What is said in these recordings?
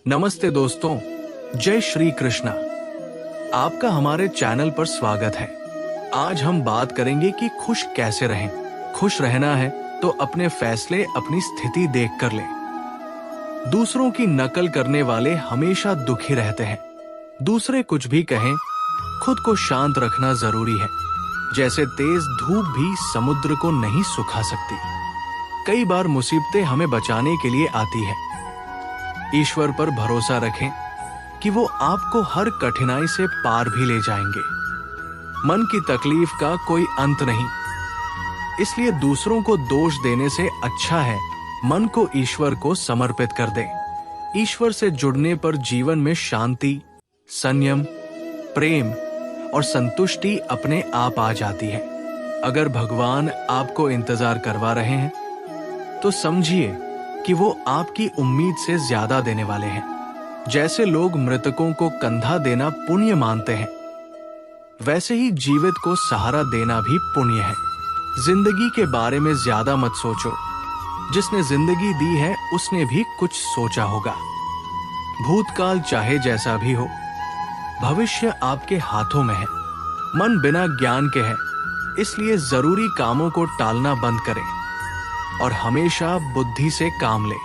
नमस्ते दोस्तों, जय श्री कृष्णा। आपका हमारे चैनल पर स्वागत है। आज हम बात करेंगे कि खुश कैसे रहें। खुश रहना है तो अपने फैसले अपनी स्थिति देख कर लें। दूसरों की नकल करने वाले हमेशा दुखी रहते हैं। दूसरे कुछ भी कहें, खुद को शांत रखना जरूरी है। जैसे तेज धूप भी समुद्र को नहीं सुखा सकती। कई बार मुसीबतें हमें बचाने के लिए आती है। ईश्वर पर भरोसा रखें कि वो आपको हर कठिनाई से पार भी ले जाएंगे। मन की तकलीफ का कोई अंत नहीं, इसलिए दूसरों को दोष देने से अच्छा है मन को ईश्वर को समर्पित कर दें। ईश्वर से जुड़ने पर जीवन में शांति, संयम, प्रेम और संतुष्टि अपने आप आ जाती है। अगर भगवान आपको इंतजार करवा रहे हैं तो समझिए कि वो आपकी उम्मीद से ज्यादा देने वाले हैं। जैसे लोग मृतकों को कंधा देना पुण्य मानते हैं, वैसे ही जीवित को सहारा देना भी पुण्य है। जिंदगी के बारे में ज्यादा मत सोचो। जिसने जिंदगी दी है उसने भी कुछ सोचा होगा। भूतकाल चाहे जैसा भी हो, भविष्य आपके हाथों में है। मन बिना ज्ञान के है, इसलिए जरूरी कामों को टालना बंद करें और हमेशा बुद्धि से काम लें।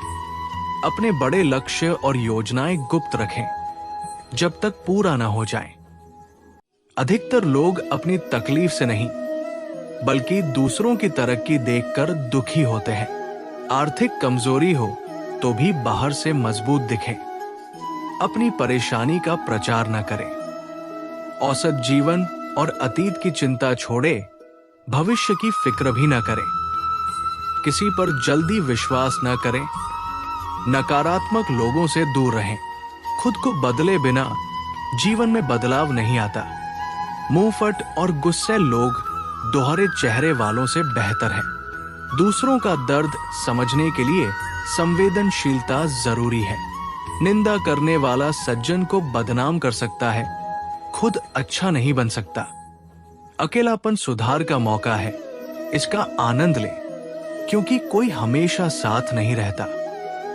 अपने बड़े लक्ष्य और योजनाएं गुप्त रखें जब तक पूरा ना हो जाए। अधिकतर लोग अपनी तकलीफ से नहीं बल्कि दूसरों की तरक्की देखकर दुखी होते हैं। आर्थिक कमजोरी हो तो भी बाहर से मजबूत दिखें। अपनी परेशानी का प्रचार न करें। औसत जीवन और अतीत की चिंता छोड़े, भविष्य की फिक्र भी न करें। किसी पर जल्दी विश्वास न करें। नकारात्मक लोगों से दूर रहें। खुद को बदले बिना जीवन में बदलाव नहीं आता। मुंहफट और गुस्से लोग दोहरे चेहरे वालों से बेहतर है। दूसरों का दर्द समझने के लिए संवेदनशीलता जरूरी है। निंदा करने वाला सज्जन को बदनाम कर सकता है, खुद अच्छा नहीं बन सकता। अकेलापन सुधार का मौका है, इसका आनंद लें, क्योंकि कोई हमेशा साथ नहीं रहता।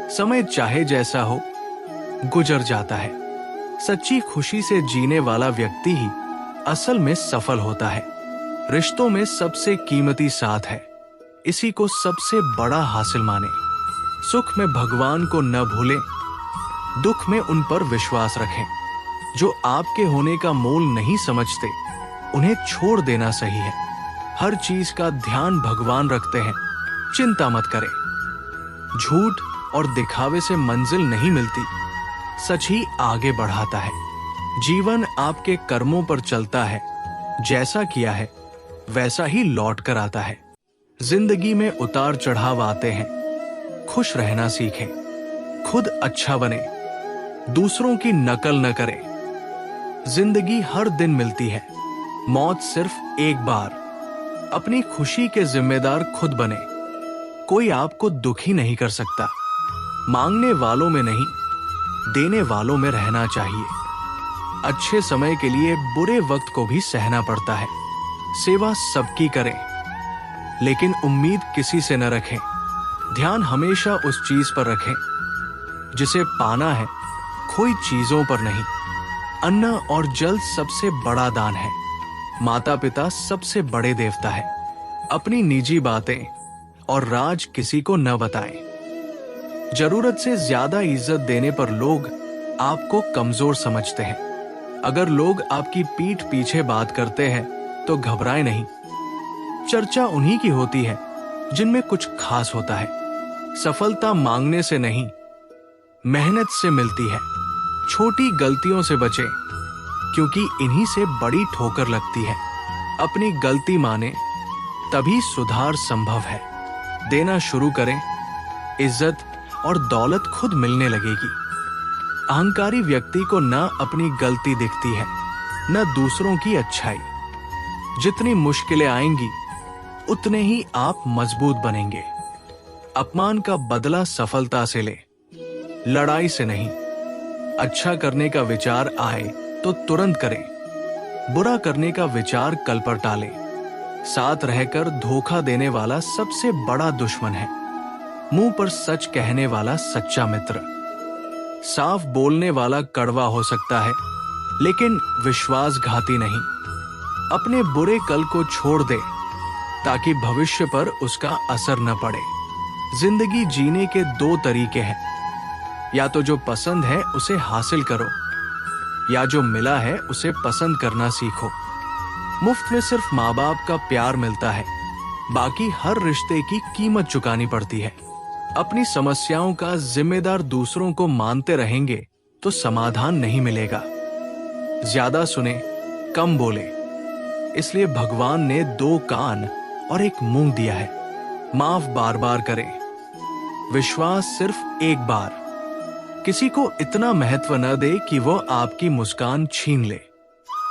समय चाहे जैसा हो, गुजर जाता है। सच्ची खुशी से जीने वाला व्यक्ति ही असल में सफल होता है। रिश्तों में सबसे कीमती साथ है, इसी को सबसे बड़ा हासिल माने। सुख में भगवान को न भूलें, दुख में उन पर विश्वास रखें। जो आपके होने का मोल नहीं समझते, उन्हें छोड़ देना सही है। हर चीज का ध्यान भगवान रखते हैं, चिंता मत करें। झूठ और दिखावे से मंजिल नहीं मिलती, सच ही आगे बढ़ाता है। जीवन आपके कर्मों पर चलता है, जैसा किया है वैसा ही लौट कर आता है। जिंदगी में उतार चढ़ाव आते हैं, खुश रहना सीखें। खुद अच्छा बने, दूसरों की नकल न करें। जिंदगी हर दिन मिलती है, मौत सिर्फ एक बार। अपनी खुशी के जिम्मेदार खुद बने। कोई आपको दुखी नहीं कर सकता। मांगने वालों में नहीं, देने वालों में रहना चाहिए। अच्छे समय के लिए बुरे वक्त को भी सहना पड़ता है। सेवा सबकी करें, लेकिन उम्मीद किसी से न रखें। ध्यान हमेशा उस चीज पर रखें जिसे पाना है, खोई चीजों पर नहीं। अन्न और जल सबसे बड़ा दान है। माता पिता सबसे बड़े देवता है। अपनी निजी बातें और राज किसी को न बताएं। जरूरत से ज्यादा इज्जत देने पर लोग आपको कमजोर समझते हैं। अगर लोग आपकी पीठ पीछे बात करते हैं तो घबराएं नहीं। चर्चा उन्हीं की होती है जिनमें कुछ खास होता है। सफलता मांगने से नहीं, मेहनत से मिलती है। छोटी गलतियों से बचें, क्योंकि इन्हीं से बड़ी ठोकर लगती है। अपनी गलती माने, तभी सुधार संभव है। देना शुरू करें, इज्जत और दौलत खुद मिलने लगेगी। अहंकारी व्यक्ति को न अपनी गलती दिखती है, न दूसरों की अच्छाई। जितनी मुश्किलें आएंगी, उतने ही आप मजबूत बनेंगे। अपमान का बदला सफलता से ले, लड़ाई से नहीं। अच्छा करने का विचार आए तो तुरंत करें। बुरा करने का विचार कल पर टालें। साथ रहकर धोखा देने वाला सबसे बड़ा दुश्मन है। मुंह पर सच कहने वाला सच्चा मित्र। साफ बोलने वाला कड़वा हो सकता है, लेकिन विश्वासघाती नहीं। अपने बुरे कल को छोड़ दे ताकि भविष्य पर उसका असर न पड़े। जिंदगी जीने के दो तरीके हैं, या तो जो पसंद है उसे हासिल करो, या जो मिला है उसे पसंद करना सीखो। मुफ्त में सिर्फ माँ बाप का प्यार मिलता है, बाकी हर रिश्ते की कीमत चुकानी पड़ती है। अपनी समस्याओं का जिम्मेदार दूसरों को मानते रहेंगे तो समाधान नहीं मिलेगा। ज्यादा सुने, कम बोले, इसलिए भगवान ने 2 कान और 1 मुंह दिया है। माफ बार बार करें, विश्वास सिर्फ एक बार। किसी को इतना महत्व न दे कि वो आपकी मुस्कान छीन ले।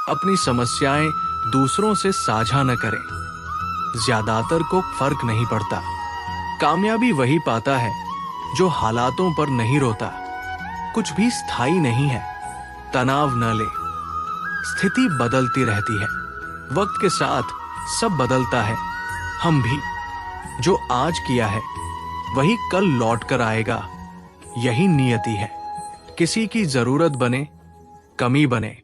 अपनी समस्याएं दूसरों से साझा न करें, ज्यादातर को फर्क नहीं पड़ता। कामयाबी वही पाता है जो हालातों पर नहीं रोता। कुछ भी स्थायी नहीं है, तनाव न ले। स्थिति बदलती रहती है, वक्त के साथ सब बदलता है, हम भी। जो आज किया है वही कल लौट कर आएगा, यही नियति है। किसी की जरूरत बने, कमी बने।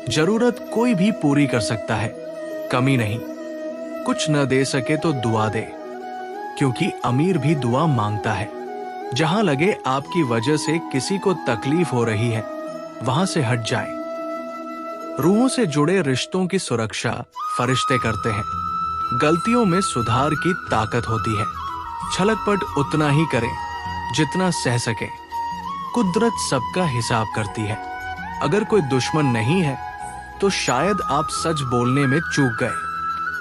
जरूरत कोई भी पूरी कर सकता है, कमी नहीं। कुछ न दे सके तो दुआ दे, क्योंकि अमीर भी दुआ मांगता है। जहां लगे आपकी वजह से किसी को तकलीफ हो रही है, वहां से हट जाएं। रूहों से जुड़े रिश्तों की सुरक्षा फरिश्ते करते हैं। गलतियों में सुधार की ताकत होती है। छलकपट उतना ही करें जितना सह सके। कुदरत सबका हिसाब करती है। अगर कोई दुश्मन नहीं है तो शायद आप सच बोलने में चूक गए।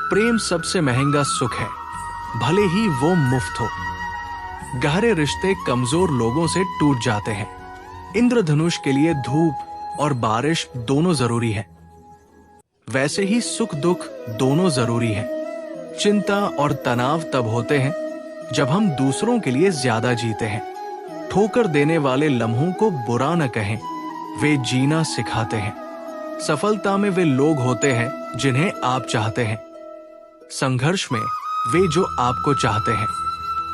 प्रेम सबसे महंगा सुख है, भले ही वो मुफ्त हो। गहरे रिश्ते कमजोर लोगों से टूट जाते हैं। इंद्रधनुष के लिए धूप और बारिश दोनों जरूरी है, वैसे ही सुख दुख दोनों जरूरी है। चिंता और तनाव तब होते हैं जब हम दूसरों के लिए ज्यादा जीते हैं। ठोकर देने वाले लम्हों को बुरा न कहें, वे जीना सिखाते हैं। सफलता में वे लोग होते हैं जिन्हें आप चाहते हैं, संघर्ष में वे जो आपको चाहते हैं।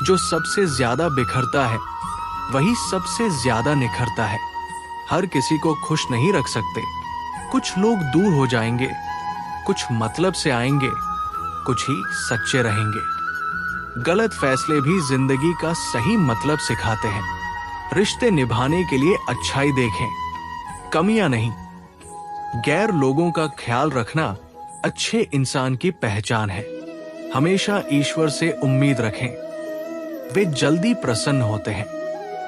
जो सबसे ज्यादा बिखरता है वही सबसे ज्यादा निखरता है। हर किसी को खुश नहीं रख सकते। कुछ लोग दूर हो जाएंगे, कुछ मतलब से आएंगे, कुछ ही सच्चे रहेंगे। गलत फैसले भी जिंदगी का सही मतलब सिखाते हैं। रिश्ते निभाने के लिए अच्छाई देखें, कमियां नहीं। गैर लोगों का ख्याल रखना अच्छे इंसान की पहचान है। हमेशा ईश्वर से उम्मीद रखें, वे जल्दी प्रसन्न होते हैं।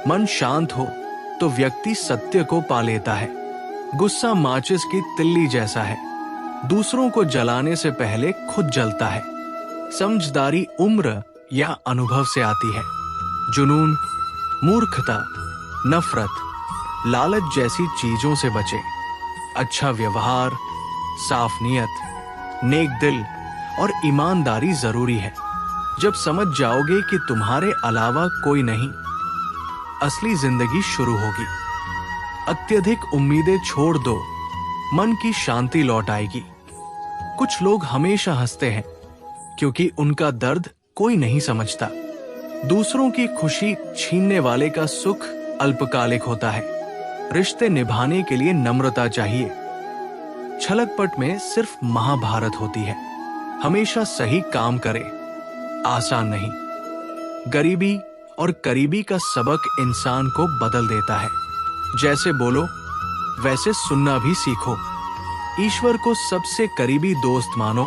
मन शांत हो तो व्यक्ति सत्य को पा लेता है। गुस्सा माचिस की तिल्ली जैसा है, दूसरों को जलाने से पहले खुद जलता है। समझदारी उम्र या अनुभव से आती है। जुनून, मूर्खता, नफरत, लालच जैसी चीजों से बचे। अच्छा व्यवहार, साफ नियत, नेक दिल और ईमानदारी जरूरी है। जब समझ जाओगे कि तुम्हारे अलावा कोई नहीं, असली जिंदगी शुरू होगी। अत्यधिक उम्मीदें छोड़ दो, मन की शांति लौट आएगी। कुछ लोग हमेशा हंसते हैं क्योंकि उनका दर्द कोई नहीं समझता। दूसरों की खुशी छीनने वाले का सुख अल्पकालिक होता है। रिश्ते निभाने के लिए नम्रता चाहिए। छलकपट में सिर्फ महाभारत होती है। हमेशा सही काम करे, आसान नहीं। गरीबी और करीबी का सबक इंसान को बदल देता है। जैसे बोलो वैसे सुनना भी सीखो। ईश्वर को सबसे करीबी दोस्त मानो,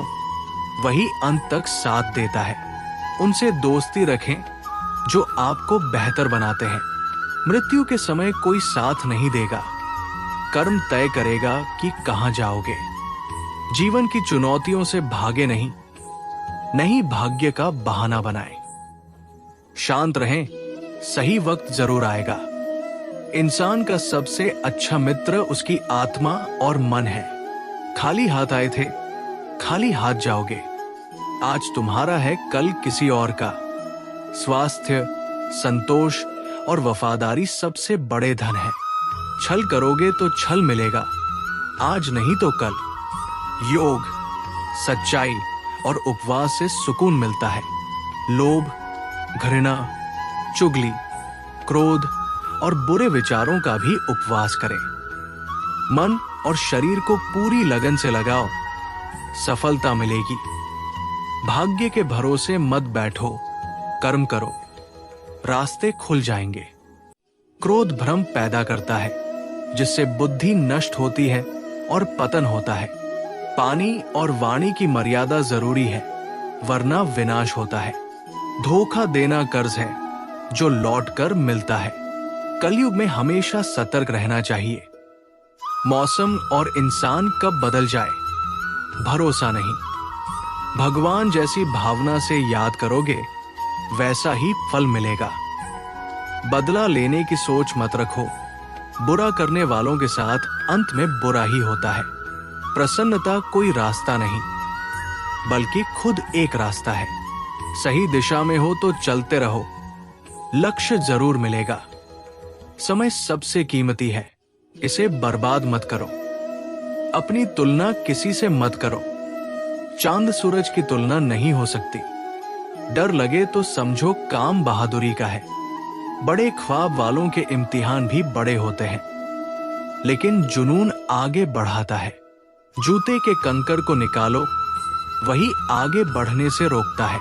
वही अंत तक साथ देता है। उनसे दोस्ती रखें जो आपको बेहतर बनाते हैं। मृत्यु के समय कोई साथ नहीं देगा, कर्म तय करेगा कि कहां जाओगे। जीवन की चुनौतियों से भागे नहीं भाग्य का बहाना बनाएं। शांत रहें, सही वक्त जरूर आएगा। इंसान का सबसे अच्छा मित्र उसकी आत्मा और मन है। खाली हाथ आए थे, खाली हाथ जाओगे। आज तुम्हारा है, कल किसी और का। स्वास्थ्य, संतोष और वफादारी सबसे बड़े धन है। छल करोगे तो छल मिलेगा, आज नहीं तो कल। योग, सच्चाई और उपवास से सुकून मिलता है। लोभ, घृणा, चुगली, क्रोध और बुरे विचारों का भी उपवास करें। मन और शरीर को पूरी लगन से लगाओ, सफलता मिलेगी। भाग्य के भरोसे मत बैठो, कर्म करो, रास्ते खुल जाएंगे। क्रोध भ्रम पैदा करता है, जिससे बुद्धि नष्ट होती है और पतन होता है। पानी और वाणी की मर्यादा जरूरी है, वरना विनाश होता है। धोखा देना कर्ज है, जो लौट कर मिलता है। कलयुग में हमेशा सतर्क रहना चाहिए। मौसम और इंसान कब बदल जाए, भरोसा नहीं। भगवान जैसी भावना से याद करोगे, वैसा ही फल मिलेगा। बदला लेने की सोच मत रखो। बुरा करने वालों के साथ अंत में बुरा ही होता है। प्रसन्नता कोई रास्ता नहीं, बल्कि खुद एक रास्ता है। सही दिशा में हो तो चलते रहो, लक्ष्य जरूर मिलेगा। समय सबसे कीमती है, इसे बर्बाद मत करो। अपनी तुलना किसी से मत करो। चांद सूरज की तुलना नहीं हो सकती। डर लगे तो समझो काम बहादुरी का है। बड़े ख्वाब वालों के इम्तिहान भी बड़े होते हैं, लेकिन जुनून आगे बढ़ाता है। जूते के कंकर को निकालो, वही आगे बढ़ने से रोकता है।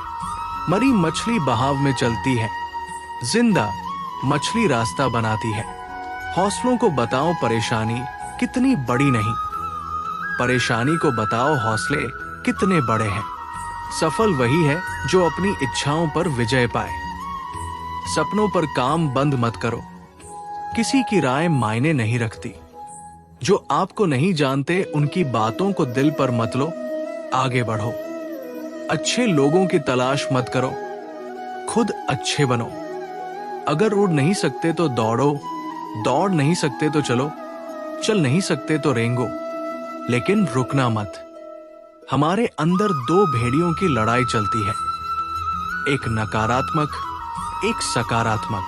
मरी मछली बहाव में चलती है, जिंदा मछली रास्ता बनाती है। हौसलों को बताओ परेशानी कितनी बड़ी नहीं, परेशानी को बताओ हौसले कितने बड़े हैं। सफल वही है जो अपनी इच्छाओं पर विजय पाए। सपनों पर काम बंद मत करो, किसी की राय मायने नहीं रखती। जो आपको नहीं जानते उनकी बातों को दिल पर मत लो, आगे बढ़ो। अच्छे लोगों की तलाश मत करो, खुद अच्छे बनो। अगर उड़ नहीं सकते तो दौड़ो, दौड़ नहीं सकते तो चलो, चल नहीं सकते तो रेंगो, लेकिन रुकना मत। हमारे अंदर दो भेड़ियों की लड़ाई चलती है, एक नकारात्मक, एक सकारात्मक।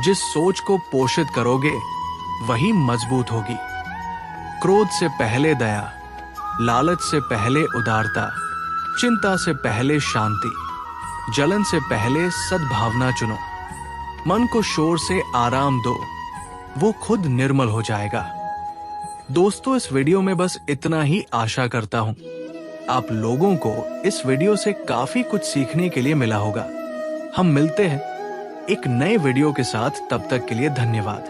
जिस सोच को पोषित करोगे वही मजबूत होगी। क्रोध से पहले दया, लालच से पहले उदारता, चिंता से पहले शांति, जलन से पहले सद्भावना चुनो। मन को शोर से आराम दो, वो खुद निर्मल हो जाएगा। दोस्तों, इस वीडियो में बस इतना ही आशा करता हूं आप लोगों को इस वीडियो से काफी कुछ सीखने के लिए मिला होगा। हम मिलते हैं एक नए वीडियो के साथ, तब तक के लिए धन्यवाद।